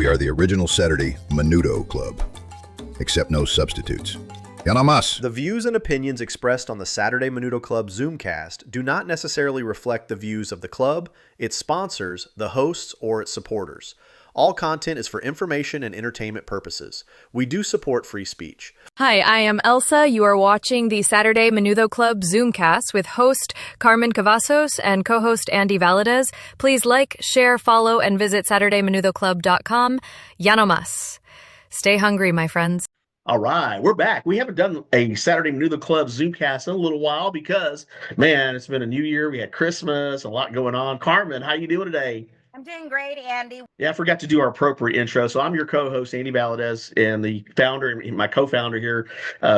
We are the original Saturday Menudo Club, except no substitutes. Ya no más. The views and opinions expressed on the Saturday Menudo Club ZoomCast do not necessarily reflect the views of the club, its sponsors, the hosts, or its supporters. All content is for information and entertainment purposes. We do support free speech. Hi, I am Elsa. You are watching the Saturday Menudo Club ZoomCast with host Carman Cavazos and co-host Andy Valadez. Please like, share, follow, and visit SaturdayMenudoClub.com. Ya no más. Stay hungry, my friends. All right, we're back. We haven't done a Saturday Menudo Club ZoomCast in a little while because, man, it's been a new year. We had Christmas, a lot going on. Carmen, how you doing today? I'm doing great, Andy. Yeah, I forgot to do our appropriate intro. So I'm your co-host, Andy Valadez, and the founder, my co-founder here,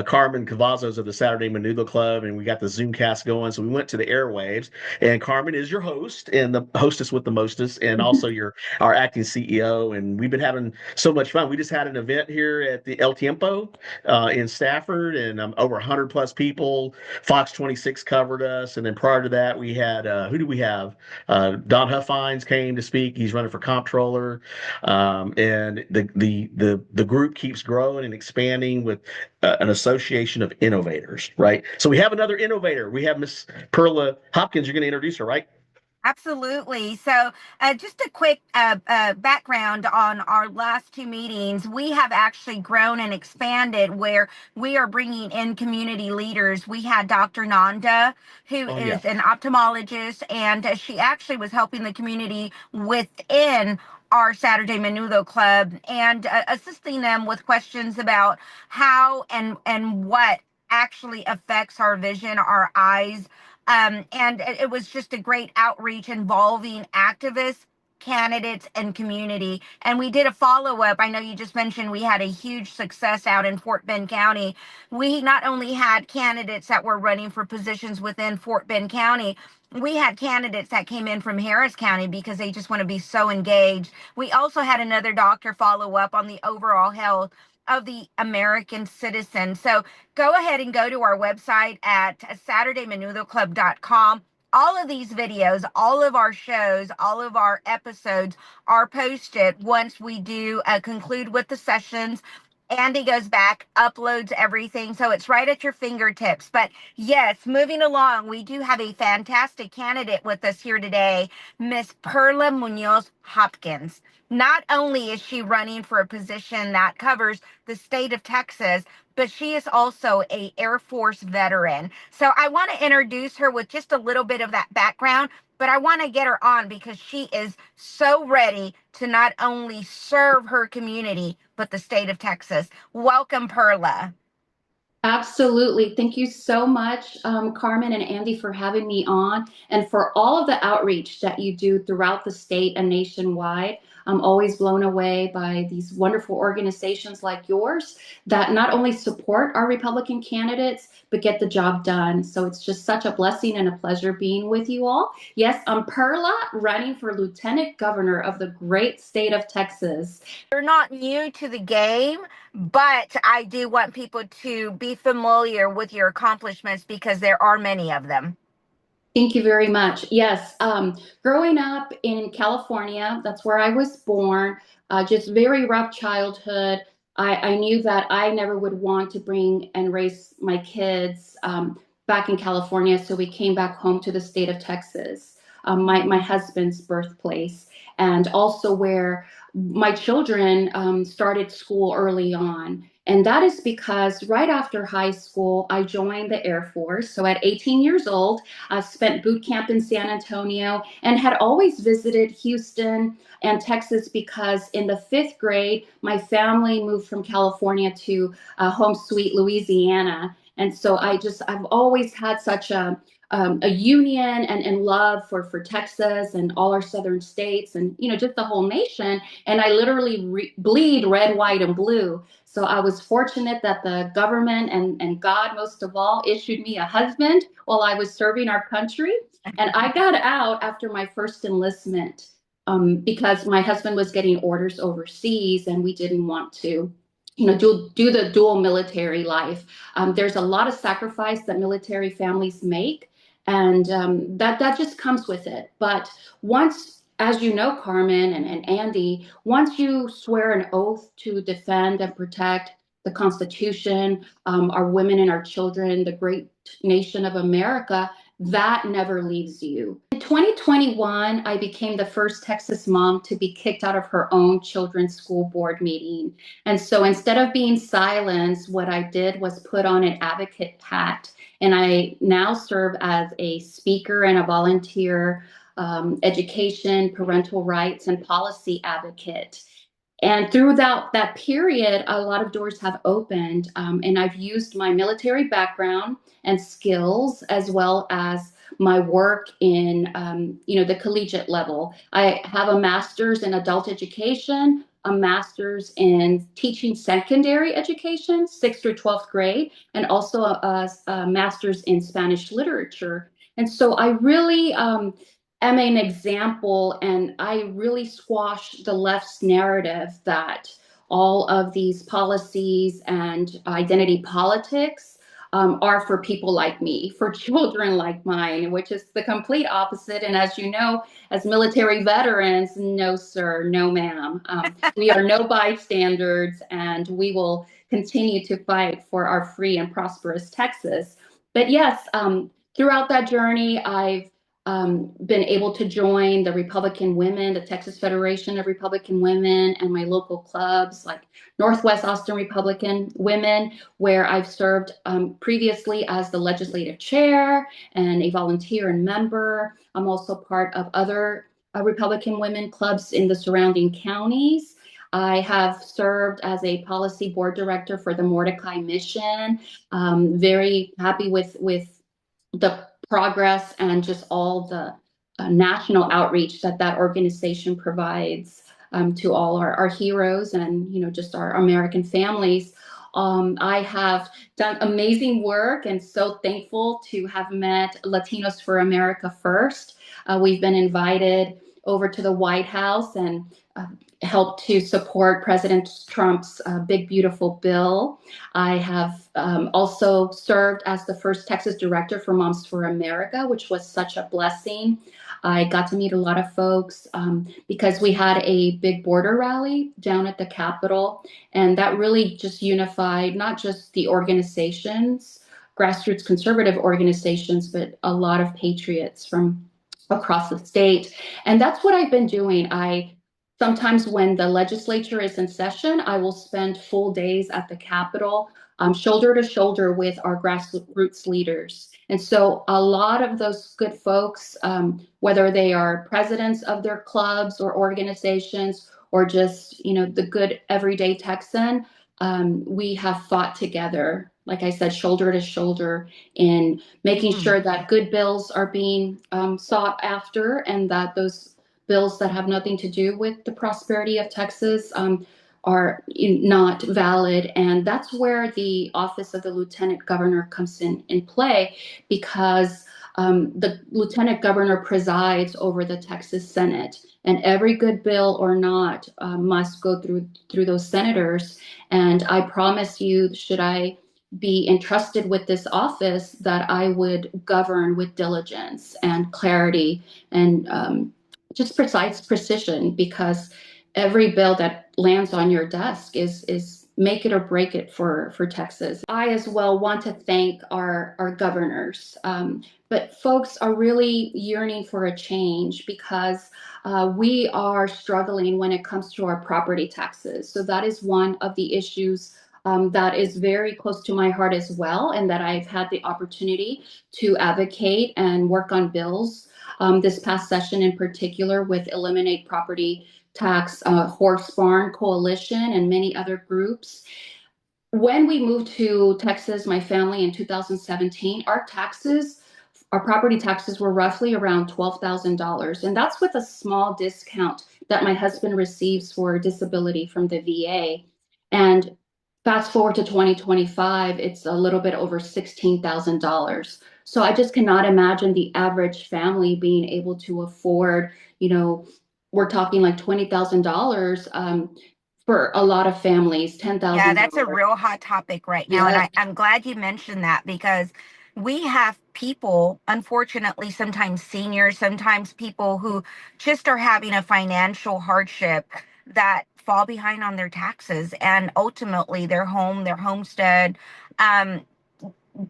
Carman Cavazos of the Saturday Menudo Club, and we got the ZoomCast going. So we went to the airwaves, and Carmen is your host and the hostess with the mostest, and also our acting CEO. And we've been having so much fun. We just had an event here at the El Tiempo in Stafford, and over 100 plus people. Fox 26 covered us, and then prior to that, we had who do we have? Don Huffines came to speak. He's running for comptroller, and the group keeps growing and expanding with an association of innovators, right? So we have another innovator. We have Miss Perla Hopkins. You're going to introduce her, right? Absolutely. So just a quick background on our last two meetings. We have actually grown and expanded where we are bringing in community leaders. We had Dr. Nanda, who is an ophthalmologist, and she actually was helping the community within our Saturday Menudo Club and assisting them with questions about how and what actually affects our vision, our eyes. And it was just a great outreach involving activists, candidates, and community. And we did a follow-up. I know you just mentioned we had a huge success out in Fort Bend County. We not only had candidates that were running for positions within Fort Bend County, we had candidates that came in from Harris County because they just want to be so engaged. We also had another doctor follow up on the overall health of the American citizen. So go ahead and go to our website at SaturdayMenudoClub.com. All of these videos, all of our shows, all of our episodes are posted once we do conclude with the sessions. Andy goes back, uploads everything, so it's right at your fingertips. But yes, moving along, we do have a fantastic candidate with us here today, Miss Perla Muñoz Hopkins. Not only is she running for a position that covers the state of Texas, but she is also an Air Force veteran. So I want to introduce her with just a little bit of that background, but I want to get her on because she is so ready to not only serve her community, but the state of Texas. Welcome, Perla. Absolutely. Thank you so much, Carmen and Andy, for having me on and for all of the outreach that you do throughout the state and nationwide. I'm always blown away by these wonderful organizations like yours that not only support our Republican candidates, but get the job done. So it's just such a blessing and a pleasure being with you all. Yes, I'm Perla, running for Lieutenant Governor of the great state of Texas. You're not new to the game, but I do want people to be familiar with your accomplishments because there are many of them. Thank you very much. Yes, growing up in California, that's where I was born, just very rough childhood. I knew that I never would want to bring and raise my kids back in California, so we came back home to the state of Texas, my husband's birthplace, and also where my children started school early on. And that is because right after high school, I joined the Air Force. So at 18 years old, I spent boot camp in San Antonio and had always visited Houston and Texas because in the 5th grade, my family moved from California to home sweet Louisiana. And so I've always had such a union and love for Texas and all our southern states and, just the whole nation. And I literally bleed red, white, and blue. So I was fortunate that the government and God, most of all, issued me a husband while I was serving our country. And I got out after my first enlistment because my husband was getting orders overseas and we didn't want to do the dual military life. There's a lot of sacrifice that military families make. And that just comes with it. But once as you know, Carmen and Andy, once you swear an oath to defend and protect the Constitution, our women and our children, the great nation of America, that never leaves you. In 2021, I became the first Texas mom to be kicked out of her own children's school board meeting. And so instead of being silenced, what I did was put on an advocate hat. And I now serve as a speaker and a volunteer education, parental rights, and policy advocate. And throughout that period, a lot of doors have opened, and I've used my military background and skills as well as my work in, the collegiate level. I have a master's in adult education, a master's in teaching secondary education, 6th through 12th grade, and also a master's in Spanish literature. And so I really am an example, and I really squash the left's narrative that all of these policies and identity politics are for people like me, for children like mine, which is the complete opposite. And as you know, as military veterans, no, sir, no, ma'am. We are no bystanders, and we will continue to fight for our free and prosperous Texas. But yes, throughout that journey, I've been able to join the Republican Women, the Texas Federation of Republican Women, and my local clubs like Northwest Austin Republican Women, where I've served previously as the legislative chair and a volunteer and member. I'm also part of other Republican women clubs in the surrounding counties. I have served as a policy board director for the Mordecai Mission. Very happy with the progress and just all the national outreach that organization provides to all our heroes and just our American families. I have done amazing work and so thankful to have met Latinos for America First. We've been invited over to the White House and helped to support President Trump's Big Beautiful Bill. I have also served as the first Texas director for Moms for America, which was such a blessing. I got to meet a lot of folks because we had a big border rally down at the Capitol, and that really just unified not just the organizations, grassroots conservative organizations, but a lot of patriots from across the state. And that's what I've been doing. Sometimes when the legislature is in session, I will spend full days at the Capitol, shoulder to shoulder with our grassroots leaders. And so a lot of those good folks, whether they are presidents of their clubs or organizations, or just, the good everyday Texan, we have fought together, like I said, shoulder to shoulder in making sure that good bills are being sought after, and that those bills that have nothing to do with the prosperity of Texas are not valid. And that's where the office of the lieutenant governor comes in play, because the lieutenant governor presides over the Texas Senate, and every good bill or not must go through those senators. And I promise you, should I be entrusted with this office, that I would govern with diligence and clarity and just precise precision, because every bill that lands on your desk is make it or break it for Texas. I as well want to thank our governors, but folks are really yearning for a change, because we are struggling when it comes to our property taxes. So that is one of the issues that is very close to my heart as well, and that I've had the opportunity to advocate and work on bills this past session, in particular with Eliminate Property Tax, Horse Barn Coalition, and many other groups. When we moved to Texas, my family, in 2017, our property taxes were roughly around $12,000. And that's with a small discount that my husband receives for disability from the VA. And fast forward to 2025, it's a little bit over $16,000. So I just cannot imagine the average family being able to afford, we're talking like $20,000 for a lot of families, $10,000. Yeah, that's a real hot topic right now. Yeah. And I'm glad you mentioned that, because we have people, unfortunately, sometimes seniors, sometimes people who just are having a financial hardship that fall behind on their taxes, and ultimately their home, their homestead, um,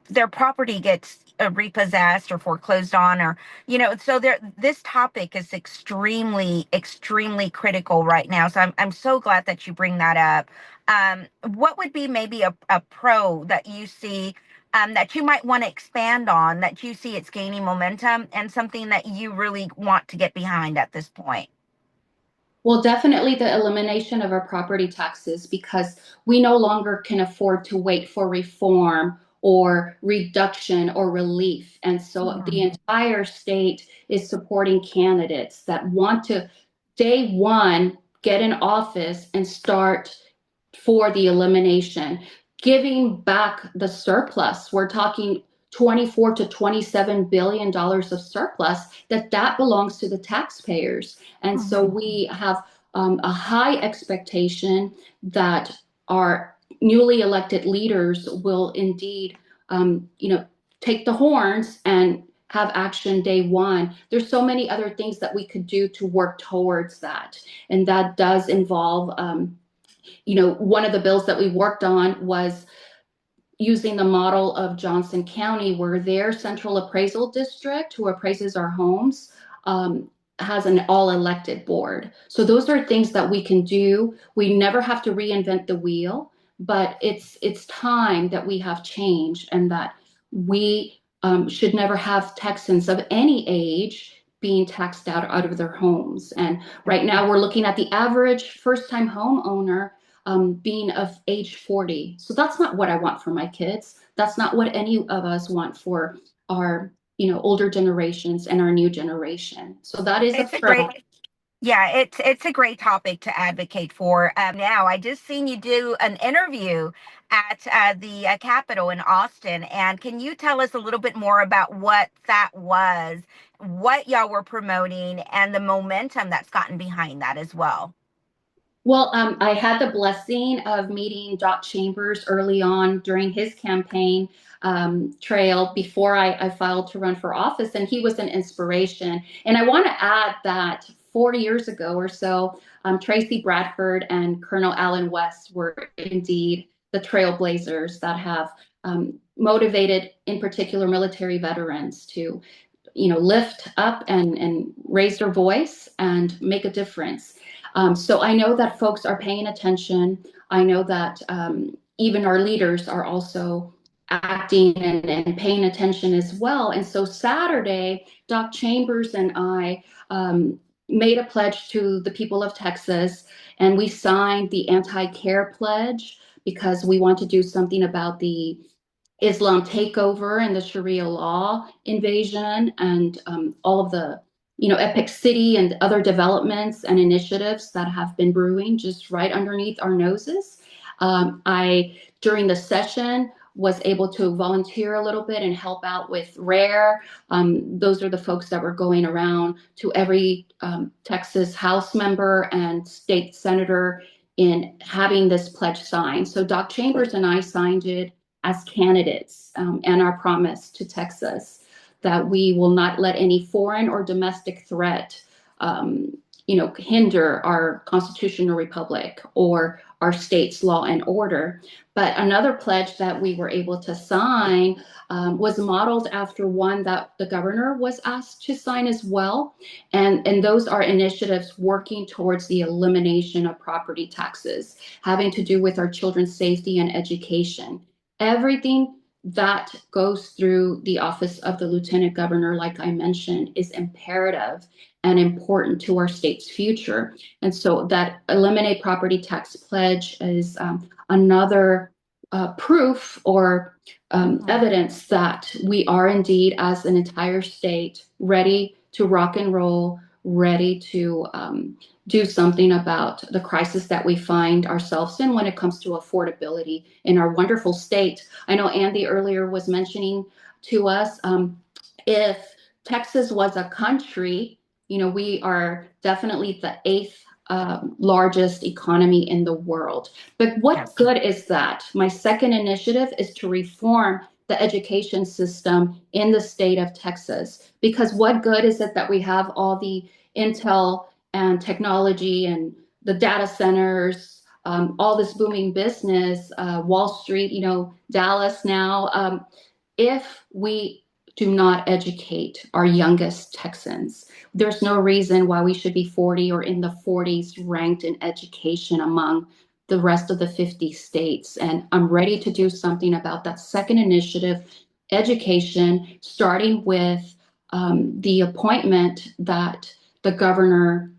their property gets repossessed or foreclosed on, or so there, this topic is extremely critical right now. So I'm so glad that you bring that up. What would be maybe a pro that you see, that you might want to expand on, that you see it's gaining momentum, and something that you really want to get behind at this point? Well, definitely the elimination of our property taxes, because we no longer can afford to wait for reform or reduction or relief. And so the entire state is supporting candidates that want to, day one, get in office and start for the elimination, giving back the surplus. We're talking 24 to 27 billion dollars of surplus that belongs to the taxpayers. And so we have a high expectation that our newly elected leaders will indeed, take the horns and have action day one. There's so many other things that we could do to work towards that, and that does involve, one of the bills that we worked on was using the model of Johnson County, where their central appraisal district, who appraises our homes, has an all-elected board. So those are things that we can do. We never have to reinvent the wheel, but it's time that we have change, and that we should never have Texans of any age being taxed out of their homes. And right now we're looking at the average first-time homeowner being of age 40. So that's not what I want for my kids. That's not what any of us want for our, older generations and our new generation. So that is It's a a pro. great, yeah, it's a great topic to advocate for. Now, I just seen you do an interview at the Capitol in Austin, and can you tell us a little bit more about what that was, what y'all were promoting, and the momentum that's gotten behind that as well? Well, I had the blessing of meeting Doc Chambers early on during his campaign trail before I filed to run for office, and he was an inspiration. And I want to add that 40 years ago or so, Tracy Bradford and Colonel Allen West were indeed the trailblazers that have motivated, in particular, military veterans to, lift up and raise their voice and make a difference. So I know that folks are paying attention. I know that even our leaders are also acting and paying attention as well. And so Saturday, Doc Chambers and I made a pledge to the people of Texas, and we signed the anti-care pledge because we want to do something about the Islam takeover and the Sharia law invasion, and all of the, Epic City and other developments and initiatives that have been brewing just right underneath our noses. During the session, was able to volunteer a little bit and help out with RARE. Those are the folks that were going around to every Texas House member and state senator in having this pledge signed. So Doc Chambers and I signed it as candidates, and our promise to Texas that we will not let any foreign or domestic threat, hinder our constitutional republic or our state's law and order. But another pledge that we were able to sign was modeled after one that the governor was asked to sign as well. And those are initiatives working towards the elimination of property taxes, having to do with our children's safety and education. Everything that goes through the office of the lieutenant governor, like I mentioned, is imperative and important to our state's future. And so that eliminate property tax pledge is another proof or evidence that we are indeed, as an entire state, ready to rock and roll, ready to do something about the crisis that we find ourselves in when it comes to affordability in our wonderful state. I know Andy earlier was mentioning to us, if Texas was a country, we are definitely the 8th largest economy in the world. But what good is that? My second initiative is to reform the education system in the state of Texas. Because what good is it that we have all the intel and technology and the data centers, all this booming business, Wall Street, Dallas now, if we do not educate our youngest Texans, there's no reason why we should be 40 or in the 40s ranked in education among the rest of the 50 states. And I'm ready to do something about that second initiative, education, starting with the appointment that the governor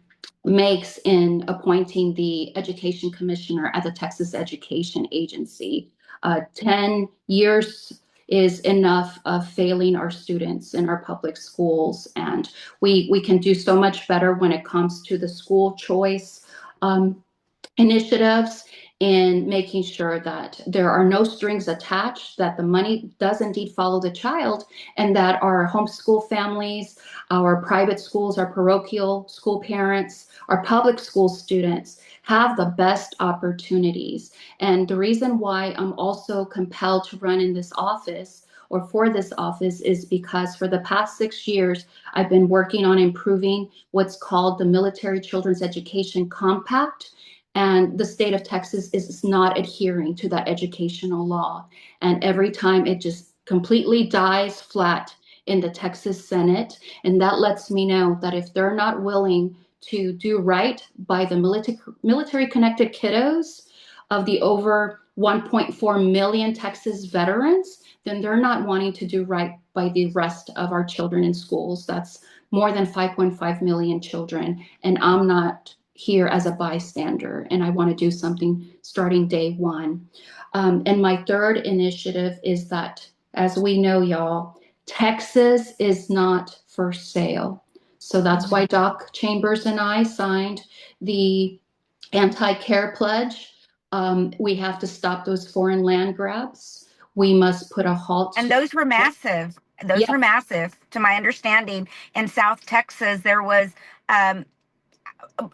makes in appointing the education commissioner at the Texas Education Agency. 10 years is enough of failing our students in our public schools. And we can do so much better when it comes to the school choice initiatives in making sure that there are no strings attached, that the money does indeed follow the child, and that our homeschool families, our private schools, our parochial school parents, our public school students have the best opportunities. And the reason why I'm also compelled to run in this office or for this office is because for the past 6 years, I've been working on improving what's called the Military Children's Education Compact. And the state of Texas is not adhering to that educational law. And every time it just completely dies flat in the Texas Senate. And that lets me know that if they're not willing to do right by the military connected kiddos of the over 1.4 million Texas veterans, then they're not wanting to do right by the rest of our children in schools. That's more than 5.5 million children. And I'm not here as a bystander, and I want to do something starting day one. And my third initiative is that, as we know, y'all, Texas is not for sale. So that's why Doc Chambers and I signed the anti-care pledge. We have to stop those foreign land grabs. We must put a halt. And those were massive. Those were massive. To my understanding, in South Texas, there was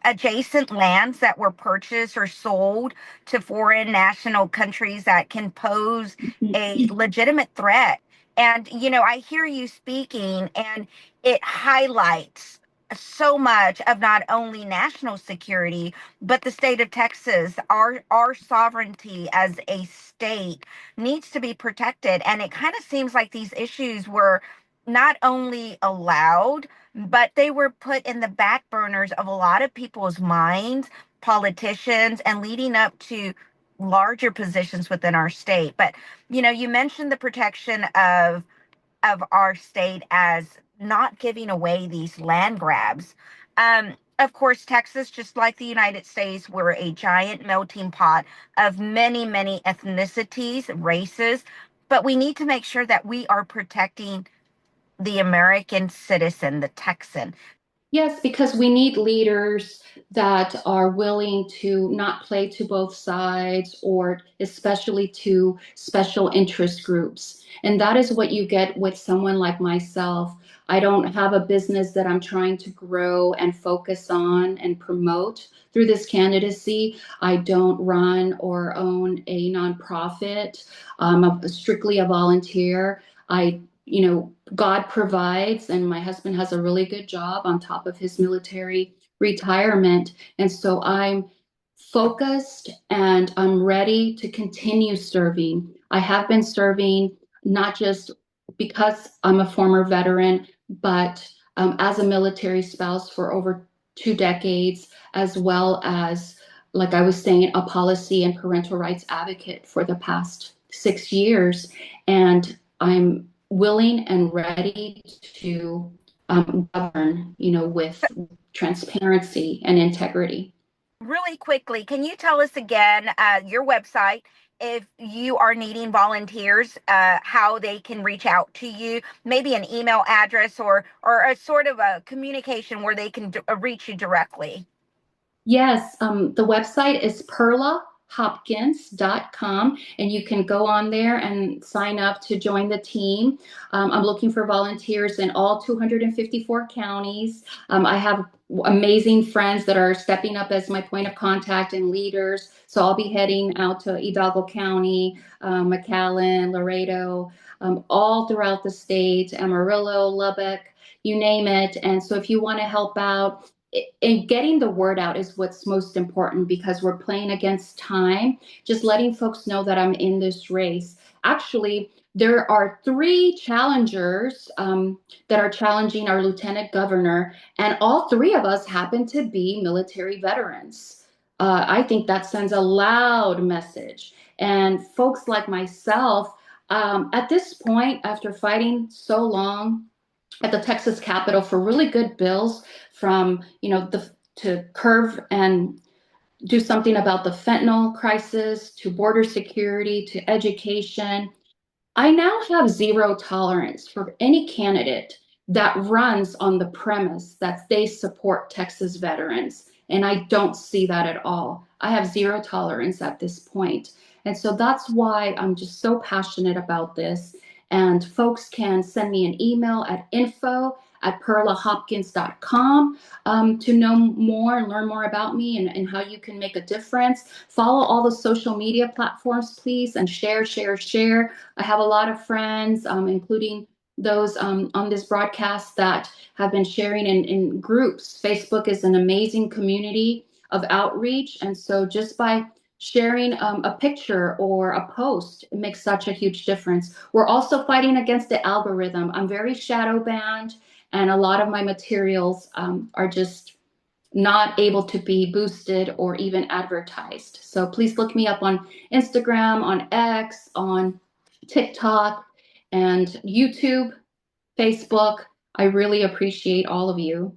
adjacent lands that were purchased or sold to foreign national countries that can pose a legitimate threat. And, I hear you speaking, and it highlights so much of not only national security, but the state of Texas. Our sovereignty as a state needs to be protected. And it kind of seems like these issues were not only allowed, but they were put in the back burners of a lot of people's minds, politicians, and leading up to larger positions within our state. But, you mentioned the protection of our state as not giving away these land grabs. Of course, Texas, just like the United States, we're a giant melting pot of many, many ethnicities, races, but we need to make sure that we are protecting the American citizen, the Texan. Yes, because we need leaders that are willing to not play to both sides or especially to special interest groups. And that is what you get with someone like myself. I don't have a business that I'm trying to grow and focus on and promote through this candidacy. I don't run or own a nonprofit. I'm strictly a volunteer. God provides, and my husband has a really good job on top of his military retirement. And so I'm focused and I'm ready to continue serving. I have been serving not just because I'm a former veteran, but as a military spouse for over 2 decades, as well as, like I was saying, a policy and parental rights advocate for the past 6 years. And I'm willing and ready to govern, with transparency and integrity. Really quickly, can you tell us again your website, if you are needing volunteers, how they can reach out to you, maybe an email address or a sort of a communication where they can reach you directly? Yes, the website is Perla Hopkins.com, and you can go on there and sign up to join the team. I'm looking for volunteers in all 254 counties. I have amazing friends that are stepping up as my point of contact and leaders. So I'll be heading out to Hidalgo County, McAllen, Laredo, all throughout the state, Amarillo, Lubbock, you name it. And so if you want to help out, and getting the word out is what's most important, because we're playing against time. Just letting folks know that I'm in this race. Actually, there are 3 challengers that are challenging our lieutenant governor, and all 3 of us happen to be military veterans. I think that sends a loud message. And folks like myself, at this point, after fighting so long at the Texas Capitol for really good bills, from to curb and do something about the fentanyl crisis, to border security, to education, I now have zero tolerance for any candidate that runs on the premise that they support Texas veterans. And I don't see that at all. I have zero tolerance at this point. And so that's why I'm just so passionate about this. And folks can send me an email at info@perlahopkins.com to know more and learn more about me and how you can make a difference. Follow all the social media platforms, please, and share. I have a lot of friends, including those on this broadcast, that have been sharing in groups. Facebook is an amazing community of outreach. And so just by sharing a picture or a post, it makes such a huge difference. We're also fighting against the algorithm. I'm very shadow banned, and a lot of my materials are just not able to be boosted or even advertised. So please look me up on Instagram, on X, on TikTok, and YouTube, Facebook. I really appreciate all of you.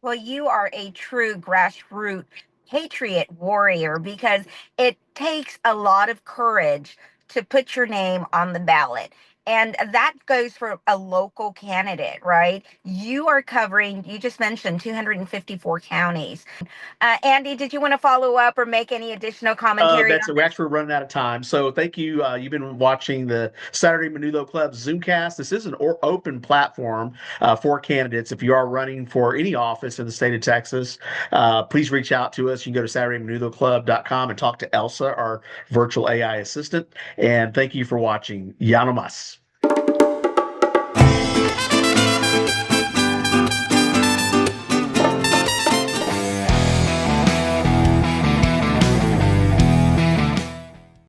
Well, you are a true grassroots patriot warrior, because it takes a lot of courage to put your name on the ballot. And that goes for a local candidate, right? You are covering, you just mentioned 254 counties. Andy, did you want to follow up or make any additional commentary? We're actually running out of time. So thank you. You've been watching the Saturday Menudo Club ZoomCast. This is an open platform for candidates. If you are running for any office in the state of Texas, please reach out to us. You can go to SaturdayMenudoClub.com and talk to Elsa, our virtual AI assistant. And thank you for watching. Ya no mas.